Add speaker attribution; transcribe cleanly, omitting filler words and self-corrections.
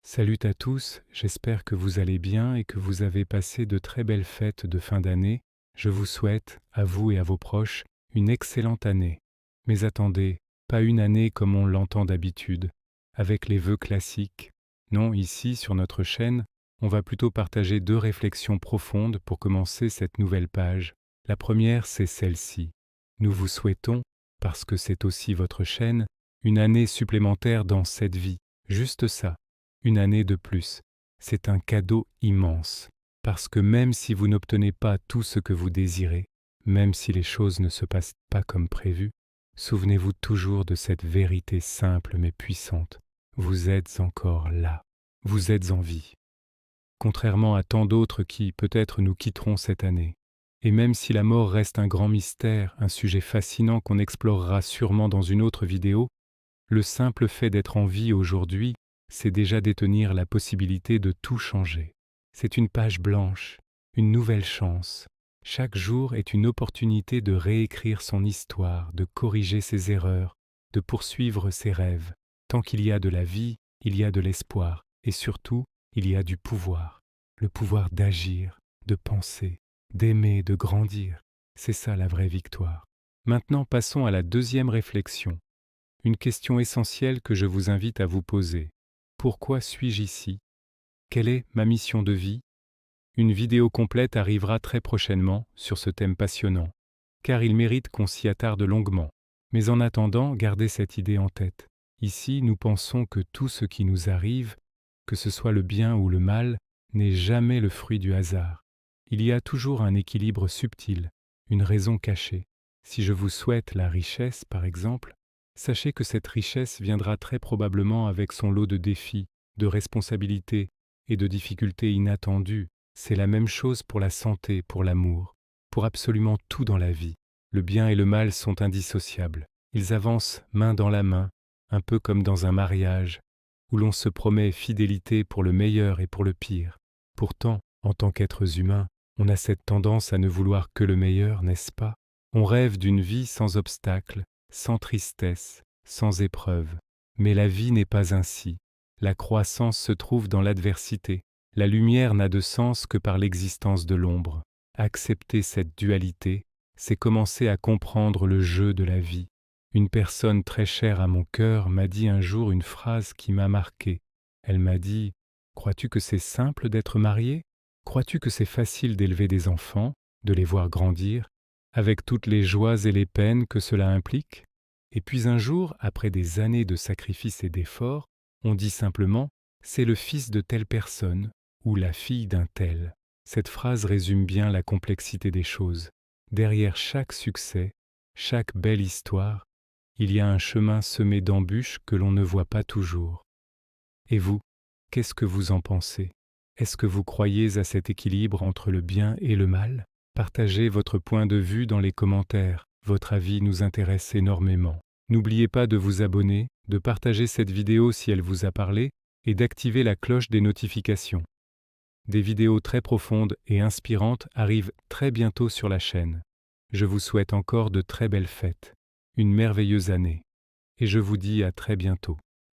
Speaker 1: Salut à tous, j'espère que vous allez bien et que vous avez passé de très belles fêtes de fin d'année. Je vous souhaite, à vous et à vos proches, une excellente année. Mais attendez, pas une année comme on l'entend d'habitude, avec les vœux classiques. Non, ici, sur notre chaîne, on va plutôt partager deux réflexions profondes pour commencer cette nouvelle page. La première, c'est celle-ci. Nous vous souhaitons, parce que c'est aussi votre chaîne, une année supplémentaire dans cette vie. Juste ça. Une année de plus. C'est un cadeau immense, parce que même si vous n'obtenez pas tout ce que vous désirez, même si les choses ne se passent pas comme prévu, souvenez-vous toujours de cette vérité simple mais puissante. Vous êtes encore là. Vous êtes en vie. Contrairement à tant d'autres qui, peut-être, nous quitteront cette année. Et même si la mort reste un grand mystère, un sujet fascinant qu'on explorera sûrement dans une autre vidéo, le simple fait d'être en vie aujourd'hui, c'est déjà détenir la possibilité de tout changer. C'est une page blanche, une nouvelle chance. Chaque jour est une opportunité de réécrire son histoire, de corriger ses erreurs, de poursuivre ses rêves. Tant qu'il y a de la vie, il y a de l'espoir, et surtout, il y a du pouvoir. Le pouvoir d'agir, de penser, d'aimer, de grandir. C'est ça la vraie victoire. Maintenant, passons à la deuxième réflexion. Une question essentielle que je vous invite à vous poser. Pourquoi suis-je ici? Quelle est ma mission de vie? Une vidéo complète arrivera très prochainement sur ce thème passionnant, car il mérite qu'on s'y attarde longuement. Mais en attendant, gardez cette idée en tête. Ici, nous pensons que tout ce qui nous arrive, que ce soit le bien ou le mal, n'est jamais le fruit du hasard. Il y a toujours un équilibre subtil, une raison cachée. Si je vous souhaite la richesse, par exemple, sachez que cette richesse viendra très probablement avec son lot de défis, de responsabilités et de difficultés inattendues. C'est la même chose pour la santé, pour l'amour, pour absolument tout dans la vie. Le bien et le mal sont indissociables. Ils avancent main dans la main, un peu comme dans un mariage, où l'on se promet fidélité pour le meilleur et pour le pire. Pourtant, en tant qu'êtres humains, on a cette tendance à ne vouloir que le meilleur, n'est-ce pas? On rêve d'une vie sans obstacles, sans tristesse, sans épreuve. Mais la vie n'est pas ainsi. La croissance se trouve dans l'adversité. La lumière n'a de sens que par l'existence de l'ombre. Accepter cette dualité, c'est commencer à comprendre le jeu de la vie. Une personne très chère à mon cœur m'a dit un jour une phrase qui m'a marqué. Elle m'a dit « Crois-tu que c'est simple d'être marié? Crois-tu que c'est facile d'élever des enfants, de les voir grandir, avec toutes les joies et les peines que cela implique? » Et puis un jour, après des années de sacrifices et d'efforts, on dit simplement « c'est le fils de telle personne » ou « la fille d'un tel ». Cette phrase résume bien la complexité des choses. Derrière chaque succès, chaque belle histoire, il y a un chemin semé d'embûches que l'on ne voit pas toujours. Et vous, qu'est-ce que vous en pensez? Est-ce que vous croyez à cet équilibre entre le bien et le mal? Partagez votre point de vue dans les commentaires. Votre avis nous intéresse énormément. N'oubliez pas de vous abonner, de partager cette vidéo si elle vous a parlé et d'activer la cloche des notifications. Des vidéos très profondes et inspirantes arrivent très bientôt sur la chaîne. Je vous souhaite encore de très belles fêtes, une merveilleuse année, et je vous dis à très bientôt.